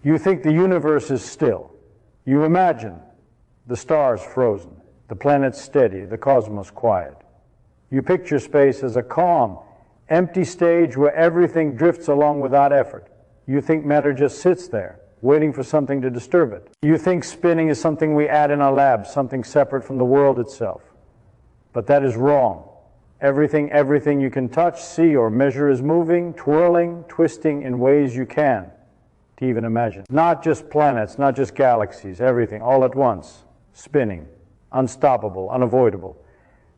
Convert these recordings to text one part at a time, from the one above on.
You think the universe is still. You imagine the stars frozen, the planets steady, the cosmos quiet. You picture space as a calm, empty stage where everything drifts along without effort. You think matter just sits there, waiting for something to disturb it. You think spinning is something we add in our labs, something separate from the world itself. But that is wrong. Everything you can touch, see, or measure is moving, twirling, twisting in ways you can to even imagine. Not just planets, not just galaxies, everything, all at once, spinning, unstoppable, unavoidable.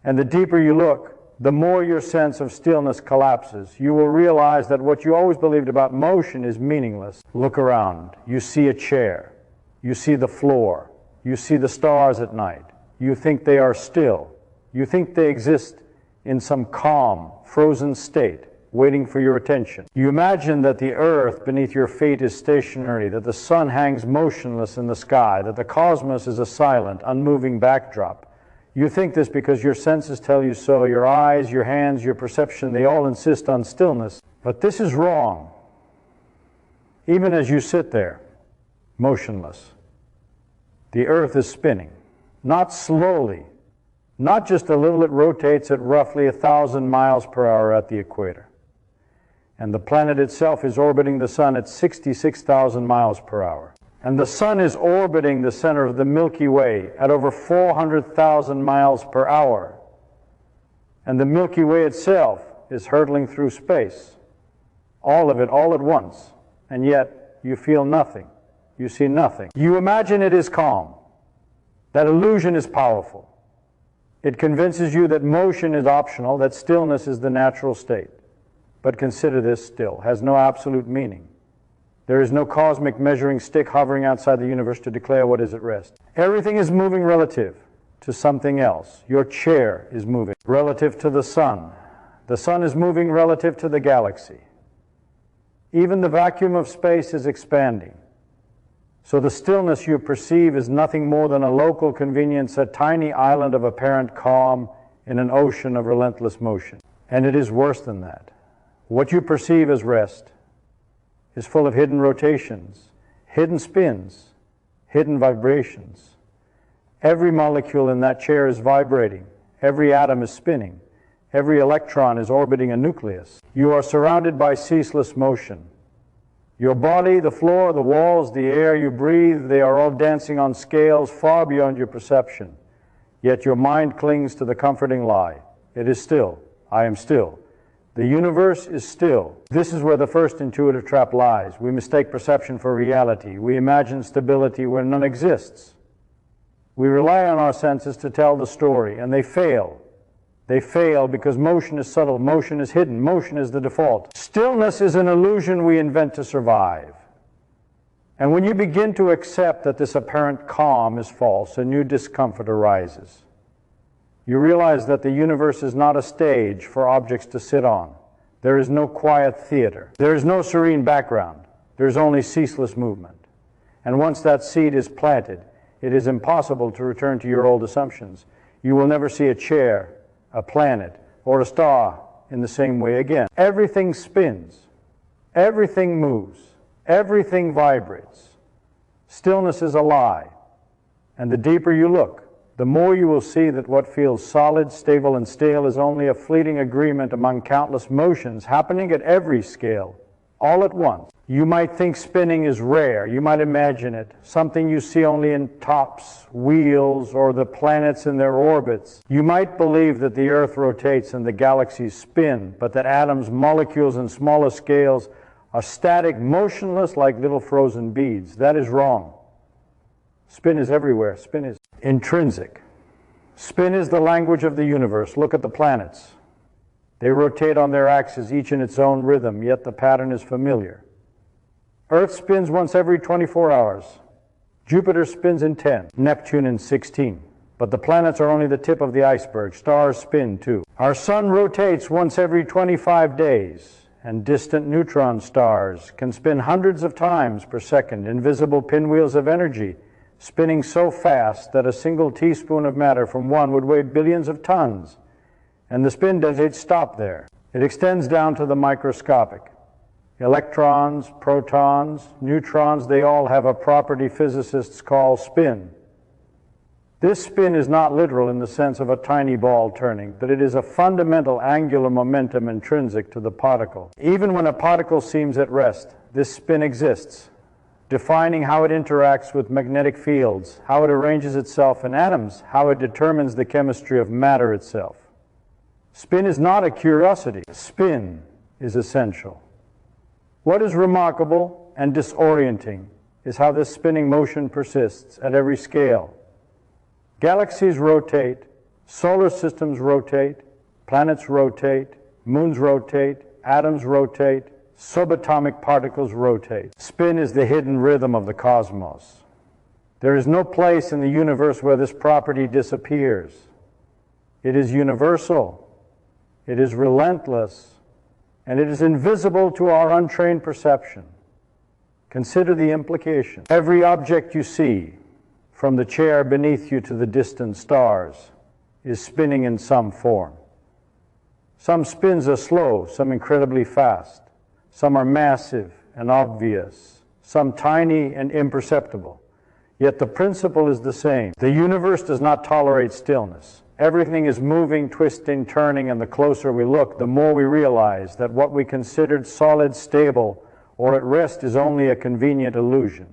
And the deeper you look, the more your sense of stillness collapses. You will realize that what you always believed about motion is meaningless. Look around. You see a chair. You see the floor. You see the stars at night. You think they are still. You think they exist in some calm, frozen state, waiting for your attention. You imagine that the earth beneath your feet is stationary, that the sun hangs motionless in the sky, that the cosmos is a silent, unmoving backdrop. You think this because your senses tell you so. Your eyes, your hands, your perception, they all insist on stillness. But this is wrong. Even as you sit there, motionless, the earth is spinning. Not slowly, not just a little. It rotates at roughly 1,000 miles per hour at the equator. And the planet itself is orbiting the sun at 66,000 miles per hour. And the sun is orbiting the center of the Milky Way at over 400,000 miles per hour. And the Milky Way itself is hurtling through space. All of it, all at once. And yet, you feel nothing. You see nothing. You imagine it is calm. That illusion is powerful. It convinces you that motion is optional, that stillness is the natural state. But consider this still, has no absolute meaning. There is no cosmic measuring stick hovering outside the universe to declare what is at rest. Everything is moving relative to something else. Your chair is moving relative to the sun. The sun is moving relative to the galaxy. Even the vacuum of space is expanding. So the stillness you perceive is nothing more than a local convenience, a tiny island of apparent calm in an ocean of relentless motion. And it is worse than that. What you perceive as rest is full of hidden rotations, hidden spins, hidden vibrations. Every molecule in that chair is vibrating. Every atom is spinning. Every electron is orbiting a nucleus. You are surrounded by ceaseless motion. Your body, the floor, the walls, the air you breathe, they are all dancing on scales far beyond your perception. Yet your mind clings to the comforting lie. It is still. I am still. The universe is still. This is where the first intuitive trap lies. We mistake perception for reality. We imagine stability where none exists. We rely on our senses to tell the story, and they fail. They fail because motion is subtle, motion is hidden, motion is the default. Stillness is an illusion we invent to survive. And when you begin to accept that this apparent calm is false, a new discomfort arises. You realize that the universe is not a stage for objects to sit on. There is no quiet theater. There is no serene background. There is only ceaseless movement. And once that seed is planted, it is impossible to return to your old assumptions. You will never see a chair, a planet, or a star in the same way again. Everything spins. Everything moves. Everything vibrates. Stillness is a lie. And the deeper you look, the more you will see that what feels solid, stable, and stale is only a fleeting agreement among countless motions happening at every scale, all at once. You might think spinning is rare. You might imagine it, something you see only in tops, wheels, or the planets in their orbits. You might believe that the Earth rotates and the galaxies spin, but that atoms, molecules, and smaller scales are static, motionless like little frozen beads. That is wrong. Spin is everywhere. Spin is intrinsic. Spin is the language of the universe. Look at the planets. They rotate on their axes, each in its own rhythm, yet the pattern is familiar. Earth spins once every 24 hours. Jupiter spins in 10, Neptune in 16. But the planets are only the tip of the iceberg. Stars spin too. Our sun rotates once every 25 days, and distant neutron stars can spin hundreds of times per second, invisible pinwheels of energy, spinning so fast that a single teaspoon of matter from one would weigh billions of tons. And the spin doesn't stop there. It extends down to the microscopic. Electrons, protons, neutrons, they all have a property physicists call spin. This spin is not literal in the sense of a tiny ball turning, but it is a fundamental angular momentum intrinsic to the particle. Even when a particle seems at rest, this spin exists, defining how it interacts with magnetic fields, how it arranges itself in atoms, how it determines the chemistry of matter itself. Spin is not a curiosity. Spin is essential. What is remarkable and disorienting is how this spinning motion persists at every scale. Galaxies rotate, solar systems rotate, planets rotate, moons rotate, atoms rotate, subatomic particles rotate. Spin is the hidden rhythm of the cosmos. There is no place in the universe where this property disappears. It is universal, it is relentless, and it is invisible to our untrained perception. Consider the implication. Every object you see, from the chair beneath you to the distant stars, is spinning in some form. Some spins are slow, some incredibly fast. Some are massive and obvious, some tiny and imperceptible. Yet the principle is the same. The universe does not tolerate stillness. Everything is moving, twisting, turning, and the closer we look, the more we realize that what we considered solid, stable, or at rest is only a convenient illusion.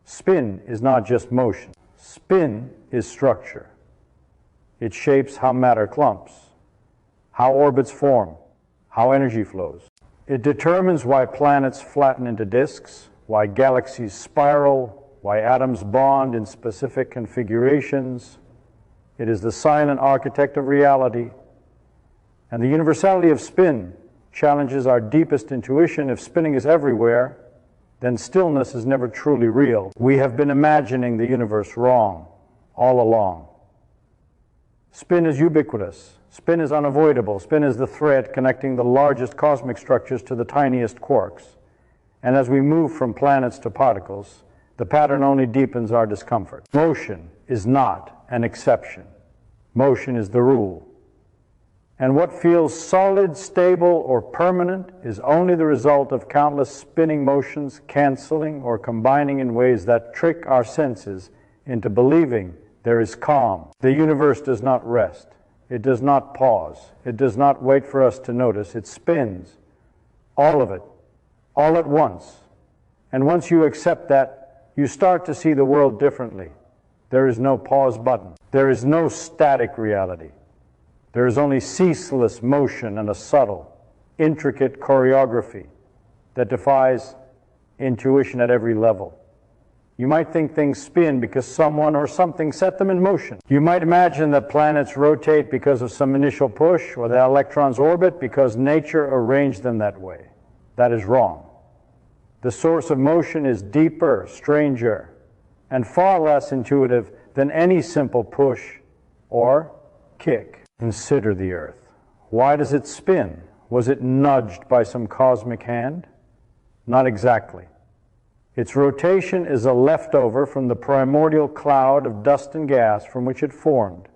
Spin is not just motion. Spin is structure. It shapes how matter clumps, how orbits form, how energy flows. It determines why planets flatten into disks, why galaxies spiral, why atoms bond in specific configurations. It is the silent architect of reality. And the universality of spin challenges our deepest intuition. If spinning is everywhere, then stillness is never truly real. We have been imagining the universe wrong all along. Spin is ubiquitous. Spin is unavoidable. Spin is the thread connecting the largest cosmic structures to the tiniest quarks. And as we move from planets to particles, the pattern only deepens our discomfort. Motion is not an exception. Motion is the rule. And what feels solid, stable, or permanent is only the result of countless spinning motions, canceling or combining in ways that trick our senses into believing there is calm. The universe does not rest. It does not pause. It does not wait for us to notice. It spins, all of it, all at once. And once you accept that, you start to see the world differently. There is no pause button. There is no static reality. There is only ceaseless motion and a subtle, intricate choreography that defies intuition at every level. You might think things spin because someone or something set them in motion. You might imagine that planets rotate because of some initial push, or that electrons orbit because nature arranged them that way. That is wrong. The source of motion is deeper, stranger, and far less intuitive than any simple push or kick. Consider the Earth. Why does it spin? Was it nudged by some cosmic hand? Not exactly. Its rotation is a leftover from the primordial cloud of dust and gas from which it formed.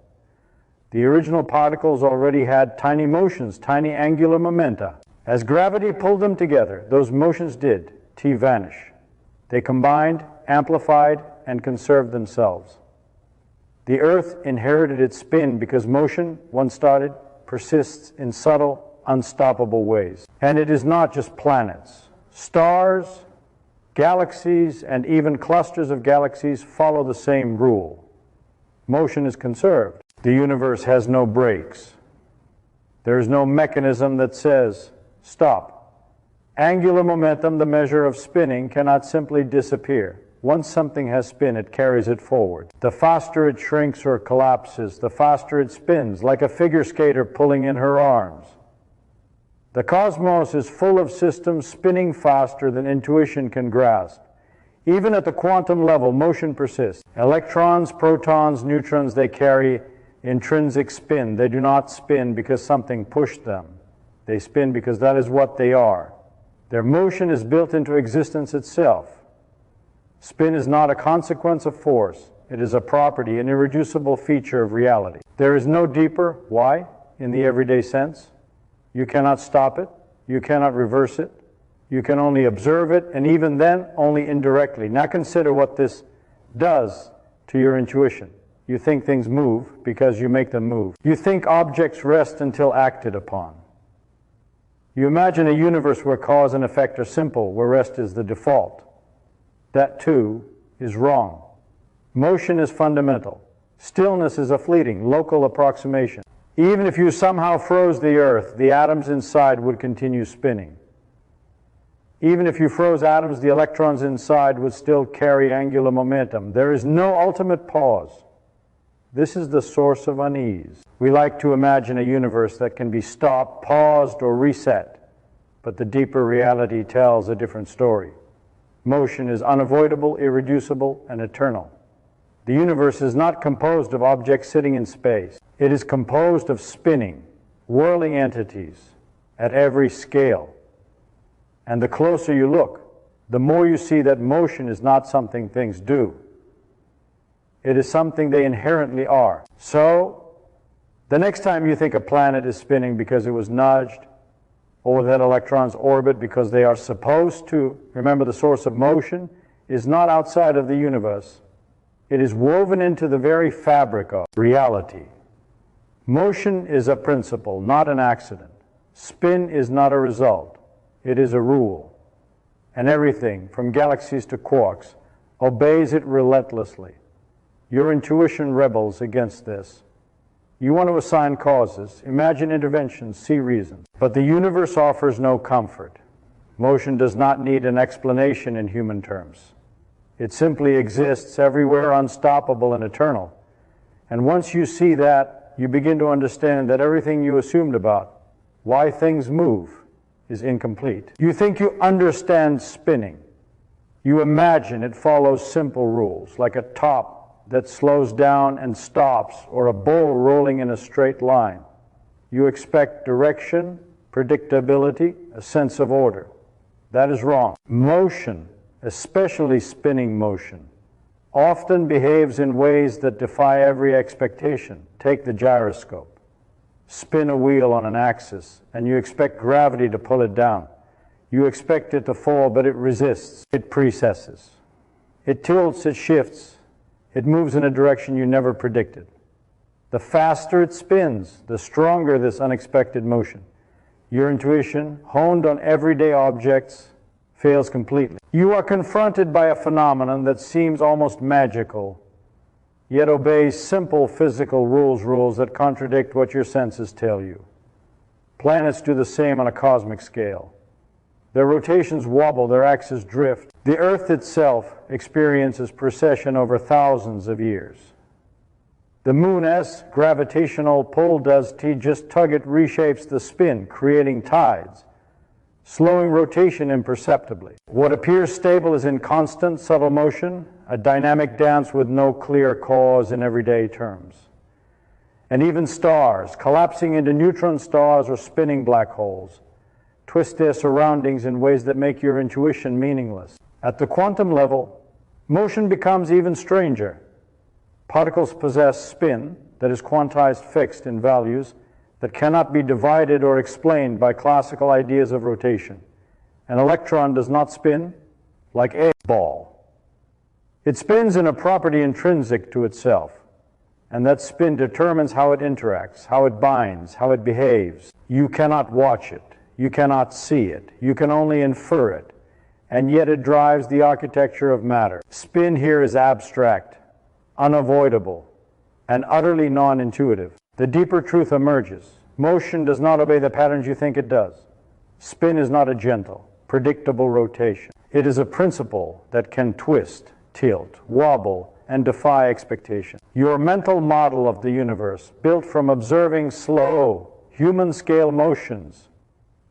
The original particles already had tiny motions, tiny angular momenta. As gravity pulled them together, those motions did vanish. They combined, amplified, and conserved themselves. The Earth inherited its spin because motion, once started, persists in subtle, unstoppable ways. And it is not just planets. Stars, galaxies, and even clusters of galaxies follow the same rule. Motion is conserved. The universe has no brakes. There is no mechanism that says, stop. Angular momentum, the measure of spinning, cannot simply disappear. Once something has spin, it carries it forward. The faster it shrinks or collapses, the faster it spins, like a figure skater pulling in her arms. The cosmos is full of systems spinning faster than intuition can grasp. Even at the quantum level, motion persists. Electrons, protons, neutrons, they carry intrinsic spin. They do not spin because something pushed them. They spin because that is what they are. Their motion is built into existence itself. Spin is not a consequence of force. It is a property, an irreducible feature of reality. There is no deeper why in the everyday sense. You cannot stop it. You cannot reverse it. You can only observe it, and even then, only indirectly. Now consider what this does to your intuition. You think things move because you make them move. You think objects rest until acted upon. You imagine a universe where cause and effect are simple, where rest is the default. That, too, is wrong. Motion is fundamental. Stillness is a fleeting, local approximation. Even if you somehow froze the Earth, the atoms inside would continue spinning. Even if you froze atoms, the electrons inside would still carry angular momentum. There is no ultimate pause. This is the source of unease. We like to imagine a universe that can be stopped, paused, or reset, but the deeper reality tells a different story. Motion is unavoidable, irreducible, and eternal. The universe is not composed of objects sitting in space. It is composed of spinning, whirling entities at every scale. And the closer you look, the more you see that motion is not something things do. It is something they inherently are. So, the next time you think a planet is spinning because it was nudged, or that electrons orbit because they are supposed to, remember the source of motion is not outside of the universe. It is woven into the very fabric of reality. Motion is a principle, not an accident. Spin is not a result. It is a rule. And everything, from galaxies to quarks, obeys it relentlessly. Your intuition rebels against this. You want to assign causes, imagine interventions, see reasons. But the universe offers no comfort. Motion does not need an explanation in human terms. It simply exists everywhere, unstoppable and eternal. And once you see that, you begin to understand that everything you assumed about why things move is incomplete. You think you understand spinning. You imagine it follows simple rules, like a top that slows down and stops, or a bowl rolling in a straight line. You expect direction, predictability, a sense of order. That is wrong. Motion, especially spinning motion, often behaves in ways that defy every expectation. Take the gyroscope. Spin a wheel on an axis, and you expect gravity to pull it down. You expect it to fall, but it resists. It precesses. It tilts, it shifts. It moves in a direction you never predicted. The faster it spins, the stronger this unexpected motion. Your intuition, honed on everyday objects, fails completely. You are confronted by a phenomenon that seems almost magical, yet obeys simple physical rules that contradict what your senses tell you. Planets do the same on a cosmic scale. Their rotations wobble, their axes drift. The Earth itself experiences precession over thousands of years. The Moon's gravitational pull does just tug it, reshapes the spin, creating tides, slowing rotation imperceptibly. What appears stable is in constant, subtle motion, a dynamic dance with no clear cause in everyday terms. And even stars, collapsing into neutron stars or spinning black holes, twist their surroundings in ways that make your intuition meaningless. At the quantum level, motion becomes even stranger. Particles possess spin that is quantized fixed in values that cannot be divided or explained by classical ideas of rotation. An electron does not spin like a ball. It spins in a property intrinsic to itself, and that spin determines how it interacts, how it binds, how it behaves. You cannot watch it. You cannot see it. You can only infer it. And yet it drives the architecture of matter. Spin here is abstract, unavoidable, and utterly non-intuitive. The deeper truth emerges. Motion does not obey the patterns you think it does. Spin is not a gentle, predictable rotation. It is a principle that can twist, tilt, wobble, and defy expectation. Your mental model of the universe, built from observing slow, human-scale motions,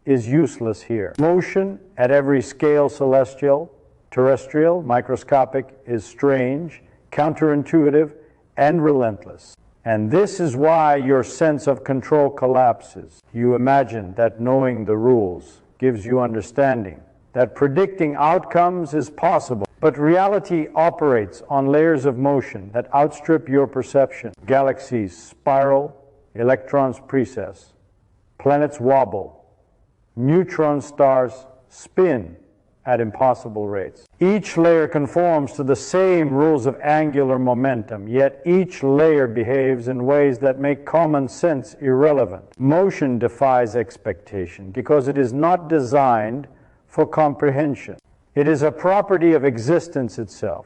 is useless here. Motion at every scale, celestial, terrestrial, microscopic, is strange, counterintuitive, and relentless. And this is why your sense of control collapses. You imagine that knowing the rules gives you understanding, that predicting outcomes is possible. But reality operates on layers of motion that outstrip your perception. Galaxies spiral, electrons precess, planets wobble, neutron stars spin at impossible rates. Each layer conforms to the same rules of angular momentum, yet each layer behaves in ways that make common sense irrelevant. Motion defies expectation because it is not designed for comprehension. It is a property of existence itself,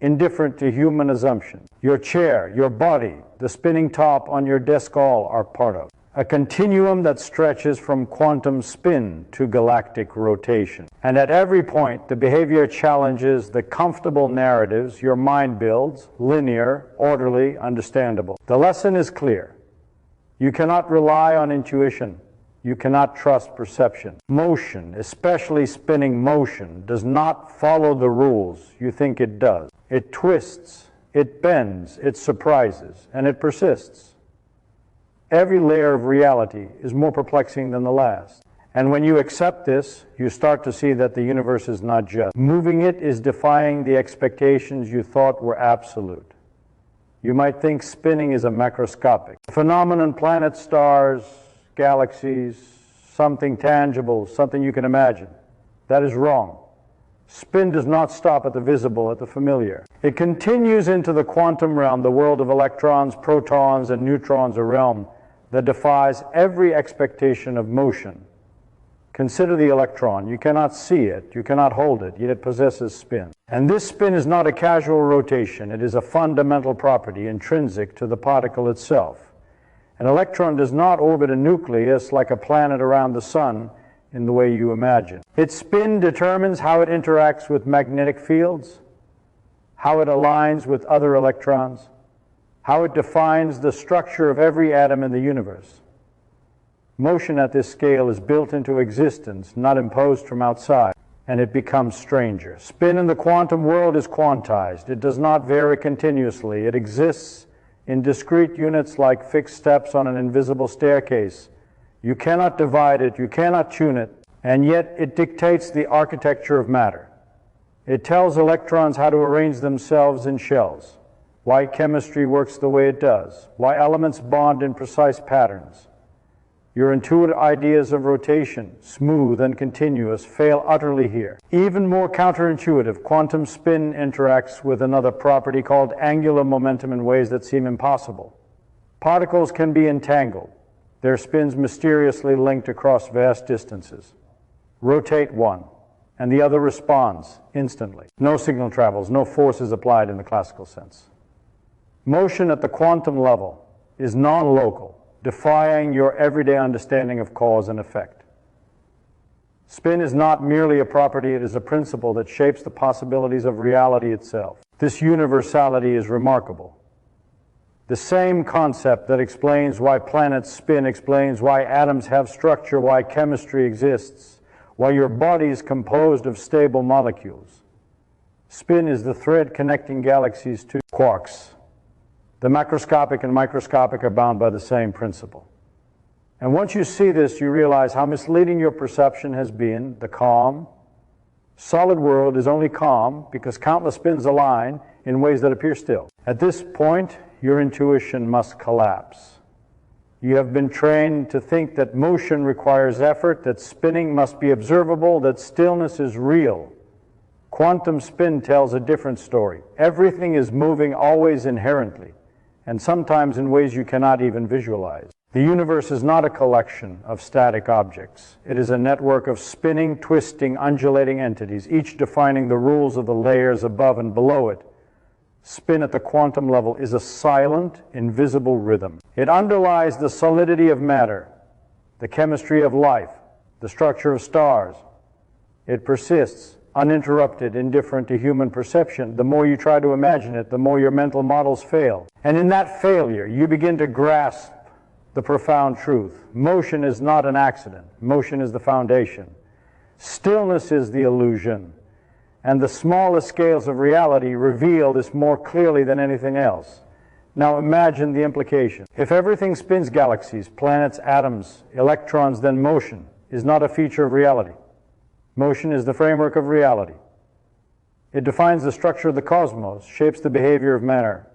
indifferent to human assumption. Your chair, your body, the spinning top on your desk all are part of a continuum that stretches from quantum spin to galactic rotation. And at every point, the behavior challenges the comfortable narratives your mind builds, linear, orderly, understandable. The lesson is clear. You cannot rely on intuition. You cannot trust perception. Motion, especially spinning motion, does not follow the rules you think it does. It twists, it bends, it surprises, and it persists. Every layer of reality is more perplexing than the last. And when you accept this, you start to see that the universe is not just. Moving it is defying the expectations you thought were absolute. You might think spinning is a macroscopic phenomenon, planets, stars, galaxies, something tangible, something you can imagine. That is wrong. Spin does not stop at the visible, at the familiar. It continues into the quantum realm, the world of electrons, protons, and neutrons, a realm that defies every expectation of motion. Consider the electron. You cannot see it, you cannot hold it, yet it possesses spin. And this spin is not a casual rotation. It is a fundamental property intrinsic to the particle itself. An electron does not orbit a nucleus like a planet around the sun in the way you imagine. Its spin determines how it interacts with magnetic fields, how it aligns with other electrons, how it defines the structure of every atom in the universe. Motion at this scale is built into existence, not imposed from outside, and it becomes stranger. Spin in the quantum world is quantized. It does not vary continuously. It exists in discrete units like fixed steps on an invisible staircase. You cannot divide it, you cannot tune it, and yet it dictates the architecture of matter. It tells electrons how to arrange themselves in shells, why chemistry works the way it does, why elements bond in precise patterns. Your intuitive ideas of rotation, smooth and continuous, fail utterly here. Even more counterintuitive, quantum spin interacts with another property called angular momentum in ways that seem impossible. Particles can be entangled, their spins mysteriously linked across vast distances. Rotate one, and the other responds instantly. No signal travels, no force is applied in the classical sense. Motion at the quantum level is non-local, defying your everyday understanding of cause and effect. Spin is not merely a property, it is a principle that shapes the possibilities of reality itself. This universality is remarkable. The same concept that explains why planets spin explains why atoms have structure, why chemistry exists, why your body is composed of stable molecules. Spin is the thread connecting galaxies to quarks. The macroscopic and microscopic are bound by the same principle. And once you see this, you realize how misleading your perception has been. The calm, solid world is only calm because countless spins align in ways that appear still. At this point, your intuition must collapse. You have been trained to think that motion requires effort, that spinning must be observable, that stillness is real. Quantum spin tells a different story. Everything is moving always inherently, and sometimes in ways you cannot even visualize. The universe is not a collection of static objects. It is a network of spinning, twisting, undulating entities, each defining the rules of the layers above and below it. Spin at the quantum level is a silent, invisible rhythm. It underlies the solidity of matter, the chemistry of life, the structure of stars. It persists, uninterrupted, indifferent to human perception. The more you try to imagine it, the more your mental models fail. And in that failure, you begin to grasp the profound truth. Motion is not an accident. Motion is the foundation. Stillness is the illusion. And the smallest scales of reality reveal this more clearly than anything else. Now imagine the implication. If everything spins galaxies, planets, atoms, electrons, then motion is not a feature of reality. Motion is the framework of reality. It defines the structure of the cosmos, shapes the behavior of matter,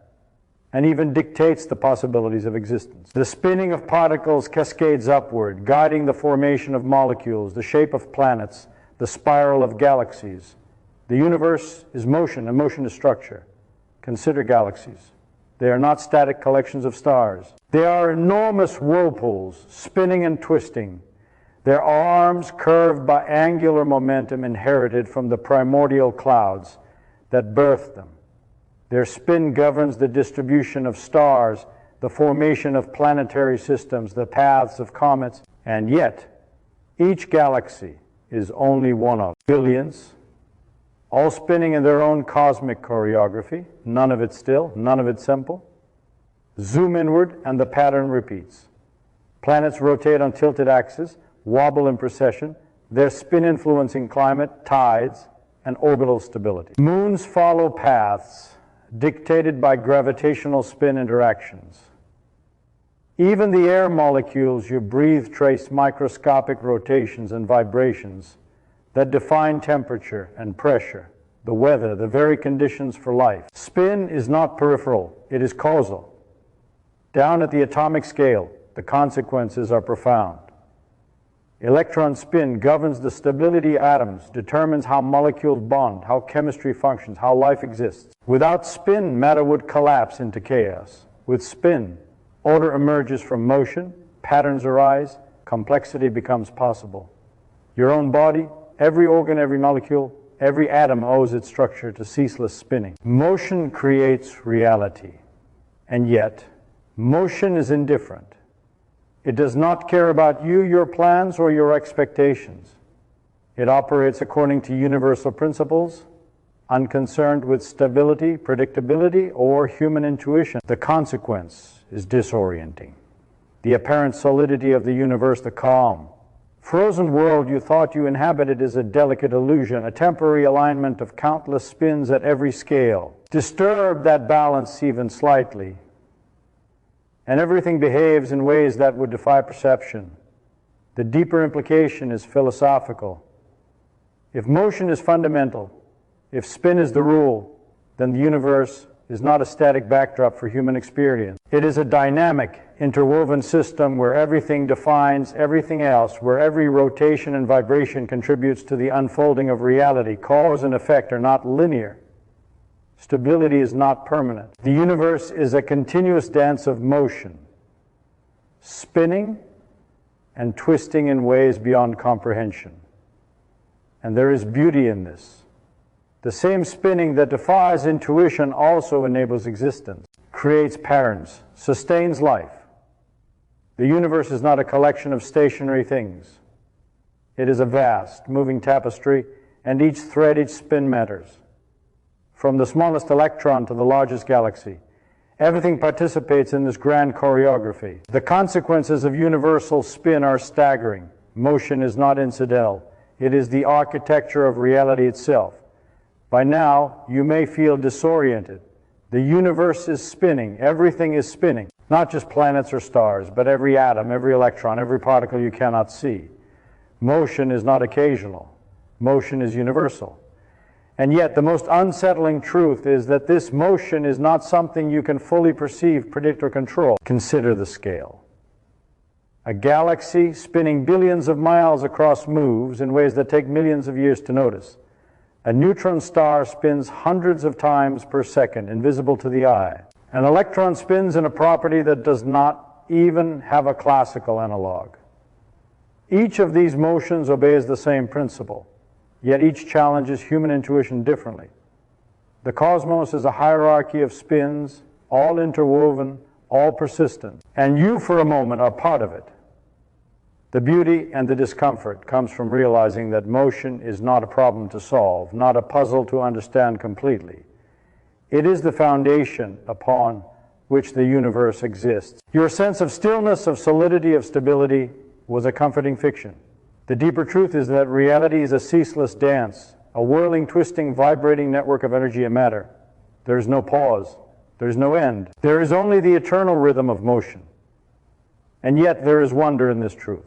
and even dictates the possibilities of existence. The spinning of particles cascades upward, guiding the formation of molecules, the shape of planets, the spiral of galaxies. The universe is motion, and motion is structure. Consider galaxies. They are not static collections of stars. They are enormous whirlpools, spinning and twisting, their arms curved by angular momentum inherited from the primordial clouds that birthed them. Their spin governs the distribution of stars, the formation of planetary systems, the paths of comets, and yet each galaxy is only one of billions, all spinning in their own cosmic choreography, none of it still, none of it simple. Zoom inward and the pattern repeats. Planets rotate on tilted axes, wobble in precession, their spin influencing climate, tides, and orbital stability. Moons follow paths dictated by gravitational spin interactions. Even the air molecules you breathe trace microscopic rotations and vibrations that define temperature and pressure, the weather, the very conditions for life. Spin is not peripheral, it is causal. Down at the atomic scale, the consequences are profound. Electron spin governs the stability of atoms, determines how molecules bond, how chemistry functions, how life exists. Without spin, matter would collapse into chaos. With spin, order emerges from motion, patterns arise, complexity becomes possible. Your own body, every organ, every molecule, every atom owes its structure to ceaseless spinning. Motion creates reality, and yet motion is indifferent. It does not care about you, your plans, or your expectations. It operates according to universal principles, unconcerned with stability, predictability, or human intuition. The consequence is disorienting. The apparent solidity of the universe, the calm, frozen world you thought you inhabited is a delicate illusion, a temporary alignment of countless spins at every scale. Disturb that balance even slightly, and everything behaves in ways that would defy perception. The deeper implication is philosophical. If motion is fundamental, if spin is the rule, then the universe is not a static backdrop for human experience. It is a dynamic, interwoven system where everything defines everything else, where every rotation and vibration contributes to the unfolding of reality. Cause and effect are not linear. Stability is not permanent. The universe is a continuous dance of motion, spinning and twisting in ways beyond comprehension. And there is beauty in this. The same spinning that defies intuition also enables existence, creates patterns, sustains life. The universe is not a collection of stationary things. It is a vast, moving tapestry, and each thread, each spin matters. From the smallest electron to the largest galaxy, everything participates in this grand choreography. The consequences of universal spin are staggering. Motion is not incidental. It is the architecture of reality itself. By now, you may feel disoriented. The universe is spinning. Everything is spinning. Not just planets or stars, but every atom, every electron, every particle you cannot see. Motion is not occasional. Motion is universal. And yet, the most unsettling truth is that this motion is not something you can fully perceive, predict, or control. Consider the scale. A galaxy spinning billions of miles across moves in ways that take millions of years to notice. A neutron star spins hundreds of times per second, invisible to the eye. An electron spins in a property that does not even have a classical analog. Each of these motions obeys the same principle, yet each challenges human intuition differently. The cosmos is a hierarchy of spins, all interwoven, all persistent, and you for a moment are part of it. The beauty and the discomfort comes from realizing that motion is not a problem to solve, not a puzzle to understand completely. It is the foundation upon which the universe exists. Your sense of stillness, of solidity, of stability was a comforting fiction. The deeper truth is that reality is a ceaseless dance, a whirling, twisting, vibrating network of energy and matter. There is no pause. There is no end. There is only the eternal rhythm of motion. And yet there is wonder in this truth.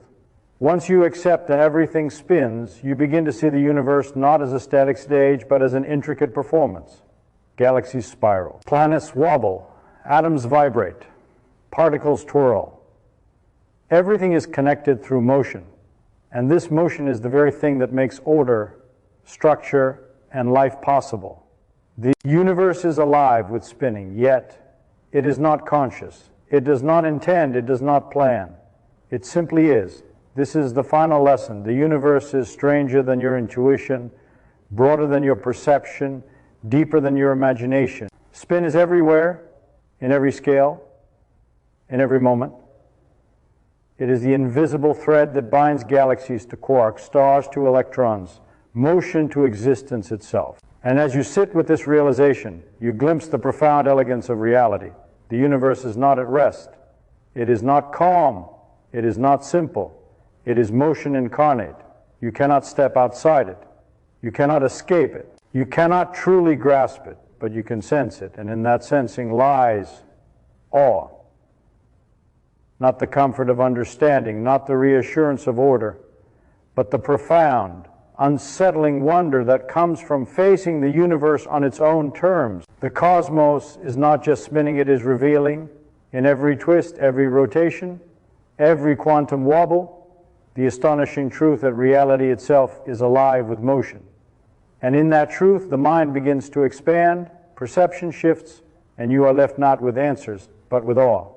Once you accept that everything spins, you begin to see the universe not as a static stage, but as an intricate performance. Galaxies spiral. Planets wobble. Atoms vibrate. Particles twirl. Everything is connected through motion. And this motion is the very thing that makes order, structure, and life possible. The universe is alive with spinning, yet it is not conscious. It does not intend, it does not plan. It simply is. This is the final lesson. The universe is stranger than your intuition, broader than your perception, deeper than your imagination. Spin is everywhere, in every scale, in every moment. It is the invisible thread that binds galaxies to quarks, stars to electrons, motion to existence itself. And as you sit with this realization, you glimpse the profound elegance of reality. The universe is not at rest. It is not calm. It is not simple. It is motion incarnate. You cannot step outside it. You cannot escape it. You cannot truly grasp it, but you can sense it. And in that sensing lies awe. Not the comfort of understanding, not the reassurance of order, but the profound, unsettling wonder that comes from facing the universe on its own terms. The cosmos is not just spinning, it is revealing in every twist, every rotation, every quantum wobble, the astonishing truth that reality itself is alive with motion. And in that truth, the mind begins to expand, perception shifts, and you are left not with answers, but with awe.